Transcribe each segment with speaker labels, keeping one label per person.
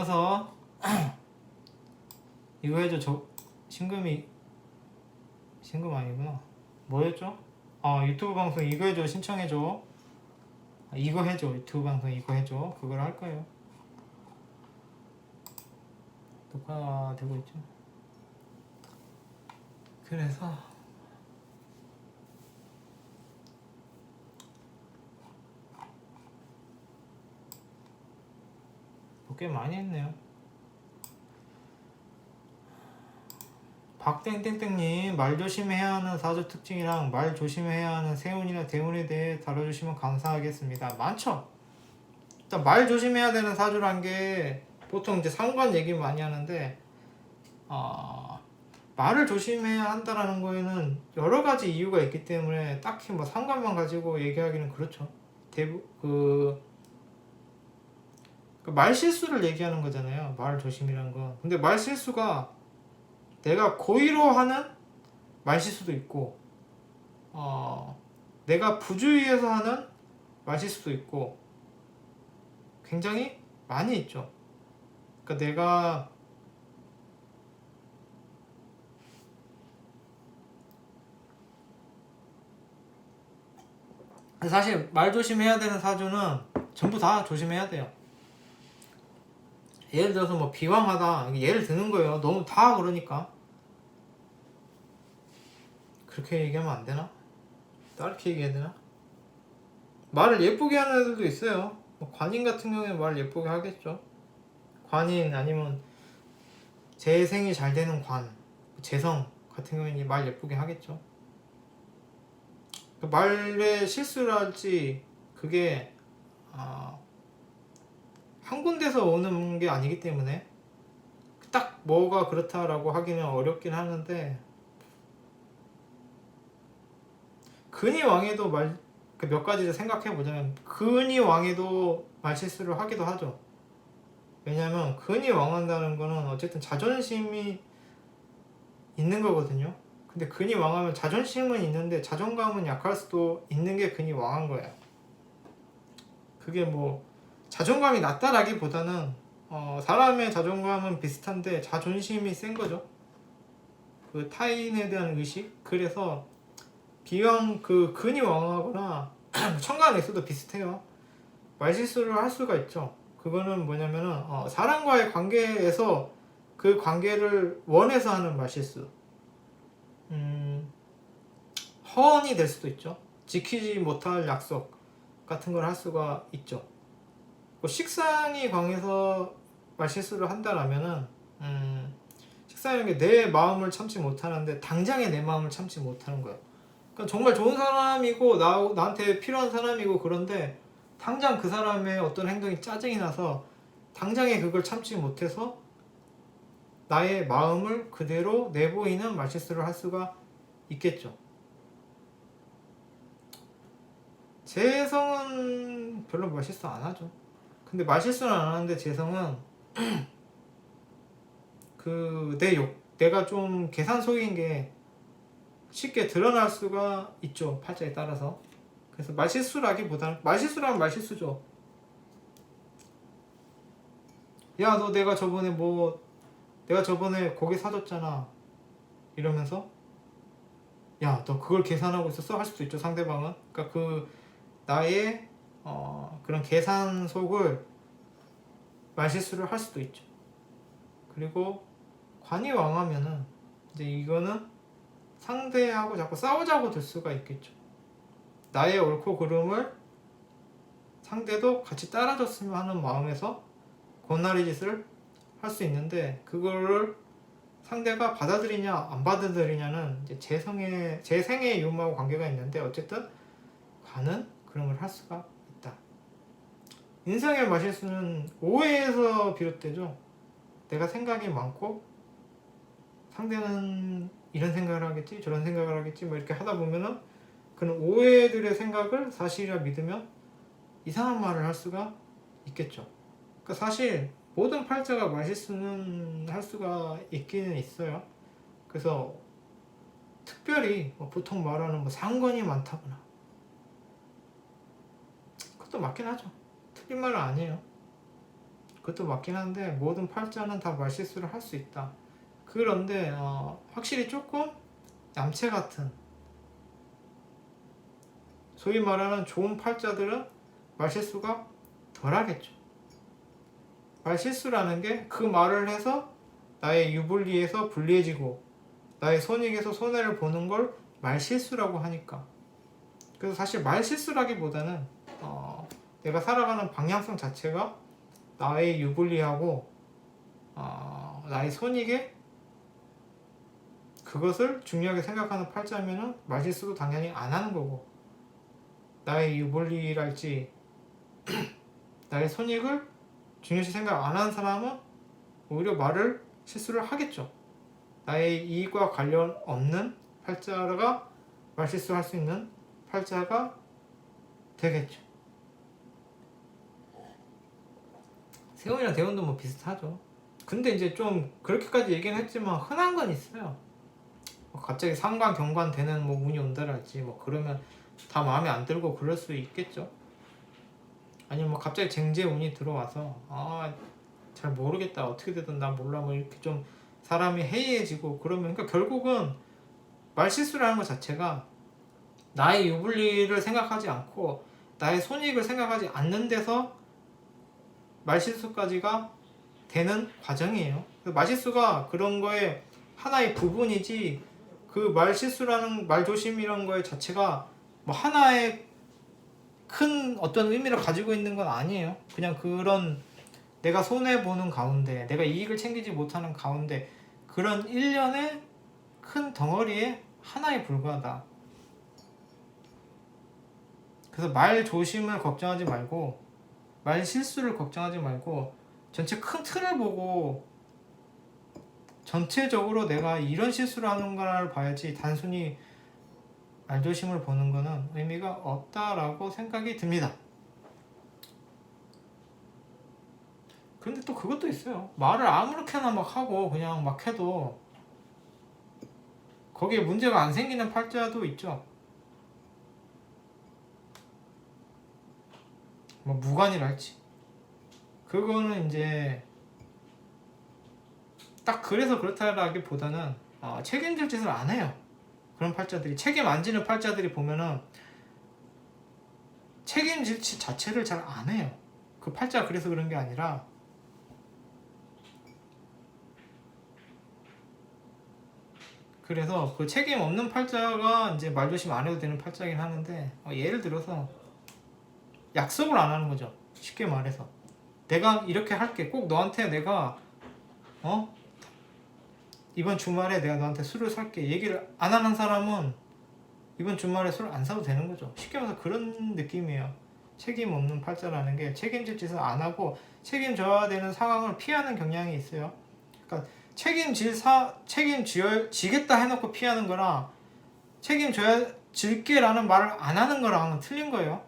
Speaker 1: 들어가서 이거 해줘. 신금 아니구나. 뭐였죠? 유튜브 방송 이거 해줘. 신청해줘. 이거 해줘. 유튜브 방송 이거 해줘. 그걸 할 거예요. 녹화되고 있죠. 그래서 꽤 많이 했네요. 박땡땡땡님, 말 조심해야 하는 사주 특징이랑 말 조심해야 하는 세운이나 대운에 대해 다뤄주시면 감사하겠습니다. 많죠? 일단 말 조심해야 되는 사주란 게 보통 이제 상관 얘기 많이 하는데 말을 조심해야 한다라는 거에는 여러 가지 이유가 있기 때문에 딱히 뭐 상관만 가지고 얘기하기는 그렇죠. 말 실수를 얘기하는 거잖아요. 말 조심이라는 건. 근데 말 실수가 내가 고의로 하는 말 실수도 있고, 내가 부주의해서 하는 말 실수도 있고, 굉장히 많이 있죠. 그러니까 내가 사실 말 조심해야 되는 사주는 전부 다 조심해야 돼요. 예를 들어서 뭐 비왕하다, 예를 드는 거예요. 너무 다 그러니까. 그렇게 얘기하면 안 되나? 다르게 얘기해야 되나? 말을 예쁘게 하는 애들도 있어요. 뭐 관인 같은 경우에 말을 예쁘게 하겠죠. 관인 아니면 재생이 잘 되는 관, 재성 같은 경우에는 말 예쁘게 하겠죠. 말의 실수랄지 그게 한 군데서 오는 게 아니기 때문에 딱 뭐가 그렇다라고 하기는 어렵긴 하는데, 근위 왕에도 몇 가지를 생각해 보자면 근위 왕에도 말 실수를 하기도 하죠. 왜냐면 근위 왕한다는 거는 어쨌든 자존심이 있는 거거든요. 근데 근위 왕하면 자존심은 있는데 자존감은 약할 수도 있는 게 근위 왕한 거예요. 그게 뭐 자존감이 낮다라기보다는 사람의 자존감은 비슷한데 자존심이 센 거죠. 그 타인에 대한 의식. 그래서 비왕 근위 왕하거나 천간에 있어도 비슷해요. 말실수를 할 수가 있죠. 그거는 뭐냐면은 사람과의 관계에서 그 관계를 원해서 하는 말실수. 허언이 될 수도 있죠. 지키지 못할 약속 같은 걸 할 수가 있죠. 식상이 강해서 말실수를 한다라면은 식상이 내 마음을 참지 못하는데 당장에 내 마음을 참지 못하는 거예요. 그러니까 정말 좋은 사람이고 나한테 필요한 사람이고 그런데 당장 그 사람의 어떤 행동이 짜증이 나서 당장에 그걸 참지 못해서 나의 마음을 그대로 내보이는 말실수를 할 수가 있겠죠. 재성은 별로 말실수 안 하죠. 근데 말실수는 안 하는데 재성은 내가 좀 계산 속인 게 쉽게 드러날 수가 있죠. 팔자에 따라서. 그래서 말실수라기보다는 말실수라면 말실수죠. 야, 너 내가 저번에 고기 사줬잖아. 이러면서 야, 너 그걸 계산하고 있었어? 할 수도 있죠. 상대방은. 그러니까 나의 그런 계산 속을 말실수를 할 수도 있죠. 그리고 관이 왕하면은 이제 이거는 상대하고 자꾸 싸우자고 될 수가 있겠죠. 나의 옳고 그름을 상대도 같이 따라줬으면 하는 마음에서 권나리 짓을 할 수 있는데, 그거를 상대가 받아들이냐 안 받아들이냐는 이제 재생의 유무하고 관계가 있는데, 어쨌든 관은 그런 걸 할 수가 있다. 인생의 말실수는 오해에서 비롯되죠. 내가 생각이 많고 상대는 이런 생각을 하겠지 저런 생각을 하겠지 뭐 이렇게 하다 보면은 그런 오해들의 생각을 사실이라 믿으면 이상한 말을 할 수가 있겠죠. 그러니까 사실 모든 팔자가 말실수는 할 수가 있기는 있어요. 그래서 특별히 보통 말하는 상관이 많다거나, 그것도 맞긴 하죠. 틀린 말은 아니에요. 그것도 맞긴 한데 모든 팔자는 다 말실수를 할 수 있다. 그런데 확실히 조금 얌체 같은, 소위 말하는 좋은 팔자들은 말실수가 덜 하겠죠. 말실수라는 게 그 말을 해서 나의 유불리에서 불리해지고 나의 손익에서 손해를 보는 걸 말실수라고 하니까. 그래서 사실 말실수라기보다는 내가 살아가는 방향성 자체가 나의 유불리하고 나의 손익에 그것을 중요하게 생각하는 팔자면은 말실수도 당연히 안 하는 거고, 나의 유불리랄지 나의 손익을 중요시 생각 안 하는 사람은 오히려 말을 실수를 하겠죠. 나의 이익과 관련 없는 팔자가 말실수할 수 있는 팔자가 되겠죠. 세운이랑 대운도 뭐 비슷하죠. 근데 이제 좀 그렇게까지 얘기는 했지만 흔한 건 있어요. 갑자기 상관 경관 되는 뭐 운이 온다랄지 뭐 그러면 다 마음에 안 들고 그럴 수 있겠죠. 아니면 뭐 갑자기 쟁제 운이 들어와서 잘 모르겠다, 어떻게 되든 나 몰라, 뭐 이렇게 좀 사람이 해이해지고 그러면, 그러니까 결국은 말실수라는 것 자체가 나의 유불리를 생각하지 않고 나의 손익을 생각하지 않는 데서 말실수까지가 되는 과정이에요. 말실수가 그런 거에 하나의 부분이지, 그 말실수라는 말조심이라는 거의 자체가 뭐 하나의 큰 어떤 의미를 가지고 있는 건 아니에요. 그냥 그런 내가 손해보는 가운데, 내가 이익을 챙기지 못하는 가운데 그런 일련의 큰 덩어리의 하나에 불과하다. 그래서 말 조심을 걱정하지 말고 말 실수를 걱정하지 말고 전체 큰 틀을 보고 전체적으로 내가 이런 실수를 하는가를 봐야지, 단순히 말조심을 보는 거는 의미가 없다라고 생각이 듭니다. 근데 또 그것도 있어요. 말을 아무렇게나 막 하고 그냥 막 해도 거기에 문제가 안 생기는 팔자도 있죠. 뭐 무관이랄지. 그거는 이제 딱 그래서 그렇다라기보다는 책임질 짓을 안 해요. 그런 팔자들이, 책임 안 지는 팔자들이 보면은 책임질 짓 자체를 잘 안 해요. 그 팔자가 그래서 그런 게 아니라 그래서 그 책임 없는 팔자가 이제 말조심 안 해도 되는 팔자긴 하는데, 예를 들어서 약속을 안 하는 거죠. 쉽게 말해서 내가 이렇게 할게, 꼭 너한테 내가 이번 주말에 내가 너한테 술을 살게 얘기를 안 하는 사람은 이번 주말에 술 안 사도 되는 거죠. 쉽게 말해서 그런 느낌이에요. 책임 없는 팔자라는 게 책임질 짓을 안 하고 책임져야 되는 상황을 피하는 경향이 있어요. 그러니까 책임지겠다 해놓고 피하는 거랑 책임져질게 라는 말을 안 하는 거랑은 틀린 거예요.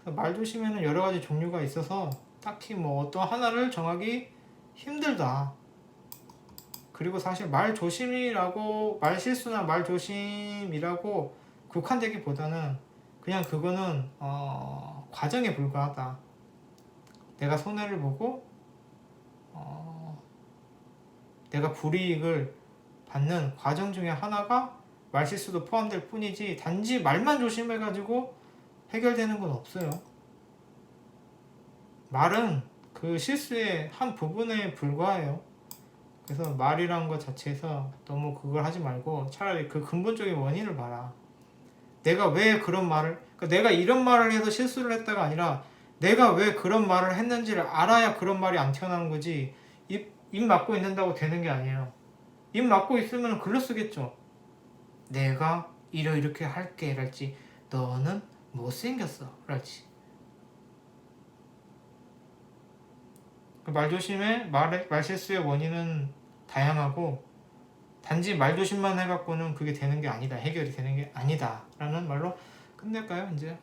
Speaker 1: 말조심에는 여러 가지 종류가 있어서 딱히 뭐 어떤 하나를 정하기 힘들다. 그리고 사실 말조심이라고, 말실수나 말조심이라고 국한되기보다는 그냥 그거는 과정에 불과하다. 내가 손해를 보고 내가 불이익을 받는 과정 중에 하나가 말실수도 포함될 뿐이지, 단지 말만 조심해가지고 해결되는 건 없어요. 말은 그 실수의 한 부분에 불과해요. 그래서 말이란 것 자체에서 너무 그걸 하지 말고 차라리 그 근본적인 원인을 봐라. 내가 왜 그런 말을, 그러니까 내가 이런 말을 해서 실수를 했다가 아니라 내가 왜 그런 말을 했는지를 알아야 그런 말이 안 튀어나오는 거지, 입 막고 있는다고 되는 게 아니에요. 입 막고 있으면 글로 쓰겠죠. 내가 이렇게 할게 랄지, 너는 못생겼어 랄지. 말조심의 말실수의 원인은 다양하고 단지 말조심만 해갖고는 그게 되는 게 아니다, 해결이 되는 게 아니다 라는 말로 끝낼까요 이제?